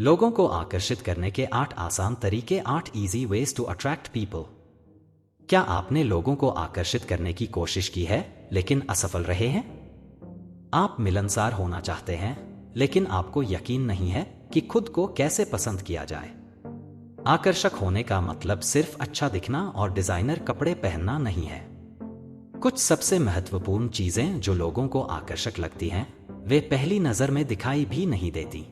लोगों को आकर्षित करने के 8 आसान तरीके, 8 easy ways to attract people. क्या आपने लोगों को आकर्षित करने की कोशिश की है लेकिन असफल रहे हैं? आप मिलनसार होना चाहते हैं लेकिन आपको यकीन नहीं है कि खुद को कैसे पसंद किया जाए। आकर्षक होने का मतलब सिर्फ अच्छा दिखना और डिजाइनर कपड़े पहनना नहीं है। कुछ सबसे महत्वपूर्ण चीजें जो लोगों को आकर्षक लगती हैं, वे पहली नजर में दिखाई भी नहीं देती।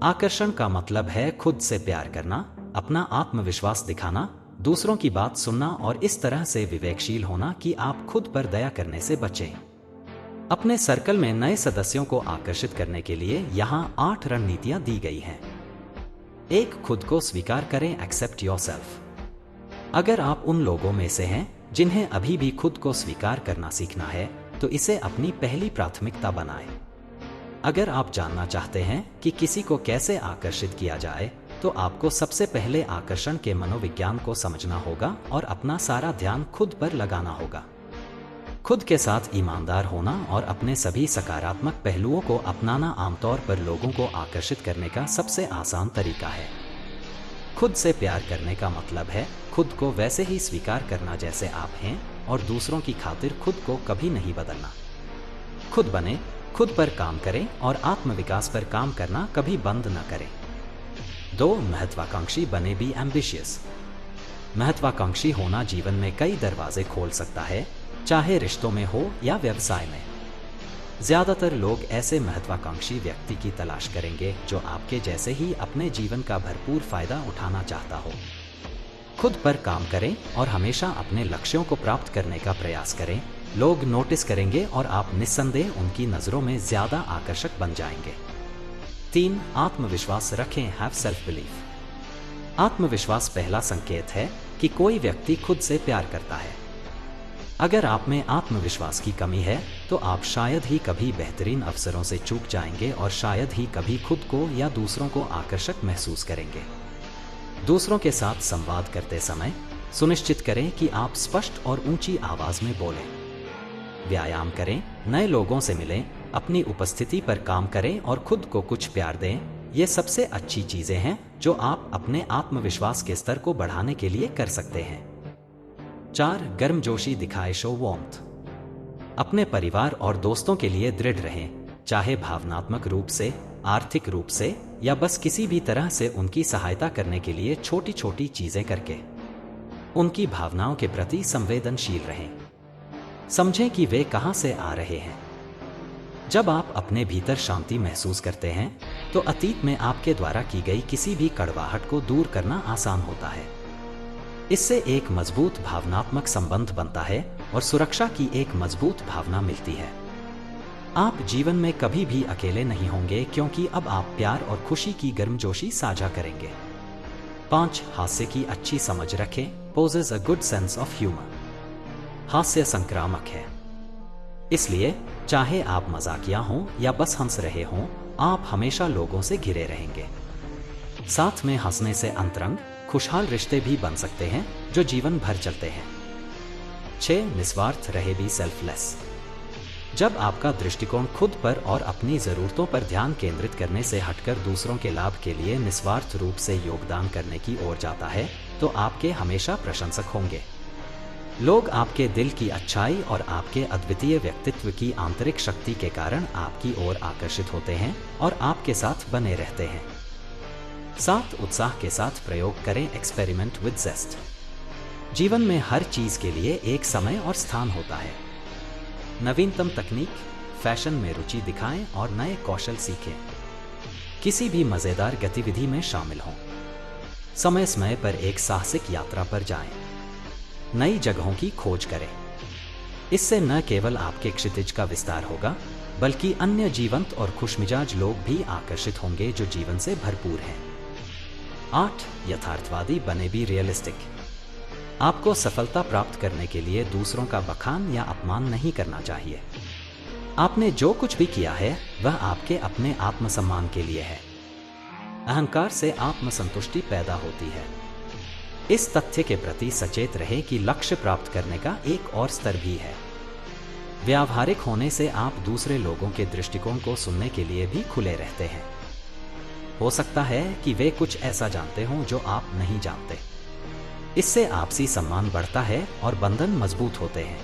आकर्षण का मतलब है खुद से प्यार करना, अपना आत्मविश्वास दिखाना, दूसरों की बात सुनना और इस तरह से विवेकशील होना कि आप खुद पर दया करने से बचें। अपने सर्कल में नए सदस्यों को आकर्षित करने के लिए यहाँ 8 रणनीतियां दी गई हैं। 1. खुद को स्वीकार करें, एक्सेप्ट योरसेल्फ। अगर आप उन लोगों में से हैं जिन्हें अभी भी खुद को स्वीकार करना सीखना है, तो इसे अपनी पहली प्राथमिकता बनाएं। अगर आप जानना चाहते हैं कि किसी को कैसे आकर्षित किया जाए, तो आपको सबसे पहले आकर्षण के मनोविज्ञान को समझना होगा और अपना सारा ध्यान खुद पर लगाना होगा। खुद के साथ ईमानदार होना और अपने सभी सकारात्मक पहलुओं को अपनाना आमतौर पर लोगों को आकर्षित करने का सबसे आसान तरीका है। खुद से प्यार करने का मतलब है खुद को वैसे ही स्वीकार करना जैसे आप हैं और दूसरों की खातिर खुद को कभी नहीं बदलना। खुद बने, खुद पर काम करें और आत्मविकास पर काम करना कभी बंद न करें। 2. महत्वाकांक्षी बने, बी एम्बिशियस। महत्वाकांक्षी होना जीवन में कई दरवाजे खोल सकता है, चाहे रिश्तों में हो या व्यवसाय में। ज्यादातर लोग ऐसे महत्वाकांक्षी व्यक्ति की तलाश करेंगे जो आपके जैसे ही अपने जीवन का भरपूर फायदा उठाना चाहता हो। खुद पर काम करें और हमेशा अपने लक्ष्यों को प्राप्त करने का प्रयास करें। लोग नोटिस करेंगे और आप निस्संदेह उनकी नजरों में ज्यादा आकर्षक बन जाएंगे। 3. आत्मविश्वास रखें, हैव सेल्फ बिलीफ। आत्मविश्वास पहला संकेत है कि कोई व्यक्ति खुद से प्यार करता है। अगर आप में आत्मविश्वास की कमी है, तो आप शायद ही कभी बेहतरीन अवसरों से चूक जाएंगे और शायद ही कभी खुद को या दूसरों को आकर्षक महसूस करेंगे। दूसरों के साथ संवाद करते समय सुनिश्चित करें कि आप स्पष्ट और ऊंची आवाज में बोलें। व्यायाम करें, नए लोगों से मिलें, अपनी उपस्थिति पर काम करें और खुद को कुछ प्यार दें। ये सबसे अच्छी चीजें हैं जो आप अपने आत्मविश्वास के स्तर को बढ़ाने के लिए कर सकते हैं। 4. गर्मजोशी दिखाएं, शो वार्मथ। अपने परिवार और दोस्तों के लिए दृढ़ रहें, चाहे भावनात्मक रूप से, आर्थिक रूप से या बस किसी भी तरह से उनकी सहायता करने के लिए छोटी छोटी चीजें करके। उनकी भावनाओं के प्रति संवेदनशील रहें। समझें कि वे कहां से आ रहे हैं। जब आप अपने भीतर शांति महसूस करते हैं, तो अतीत में आपके द्वारा की गई किसी भी कड़वाहट को दूर करना आसान होता है। इससे एक मजबूत भावनात्मक संबंध बनता है और सुरक्षा की एक मजबूत भावना मिलती है। आप जीवन में कभी भी अकेले नहीं होंगे क्योंकि अब आप प्यार और खुशी की गर्मजोशी साझा करेंगे। 5. हास्य की अच्छी समझ रखें, possess a good sense of humour. हास्य संक्रामक है, इसलिए चाहे आप मजाकिया हों या बस हंस रहे हों, आप हमेशा लोगों से घिरे रहेंगे। साथ में हंसने से अंतरंग, खुशहाल रिश्ते भी बन सकते हैं जो जीवन भर चलते हैं। 6. निस्वार्थ रहे, बी सेल्फलेस। जब आपका दृष्टिकोण खुद पर और अपनी जरूरतों पर ध्यान केंद्रित करने से हटकर दूसरों के लाभ के लिए निस्वार्थ रूप से योगदान करने की ओर जाता है, तो आपके हमेशा प्रशंसक होंगे। लोग आपके दिल की अच्छाई और आपके अद्वितीय व्यक्तित्व की आंतरिक शक्ति के कारण आपकी ओर आकर्षित होते हैं और आपके साथ बने रहते हैं। 7. उत्साह के साथ प्रयोग करें, एक्सपेरिमेंट विद जेस्ट। जीवन में हर चीज के लिए एक समय और स्थान होता है। नवीनतम तकनीक, फैशन में रुचि दिखाएं और नए कौशल सीखें। किसी भी मजेदार गतिविधि में शामिल हों। समय समय पर एक साहसिक यात्रा पर जाएं। नई जगहों की खोज करें। इससे न केवल आपके क्षितिज का विस्तार होगा, बल्कि अन्य जीवंत और खुशमिजाज लोग भी आकर्षित होंगे जो जीवन से भरपूर हैं। 8. यथार्थवादी बने, बी रियलिस्टिक। आपको सफलता प्राप्त करने के लिए दूसरों का बखान या अपमान नहीं करना चाहिए। आपने जो कुछ भी किया है वह आपके अपने आत्मसम्मान के लिए है। अहंकार से आत्मसंतुष्टि पैदा होती है। इस तथ्य के प्रति सचेत रहे कि लक्ष्य प्राप्त करने का एक और स्तर भी है। व्यावहारिक होने से आप दूसरे लोगों के दृष्टिकोण को सुनने के लिए भी खुले रहते हैं। हो सकता है कि वे कुछ ऐसा जानते हों जो आप नहीं जानते। इससे आपसी सम्मान बढ़ता है और बंधन मजबूत होते हैं।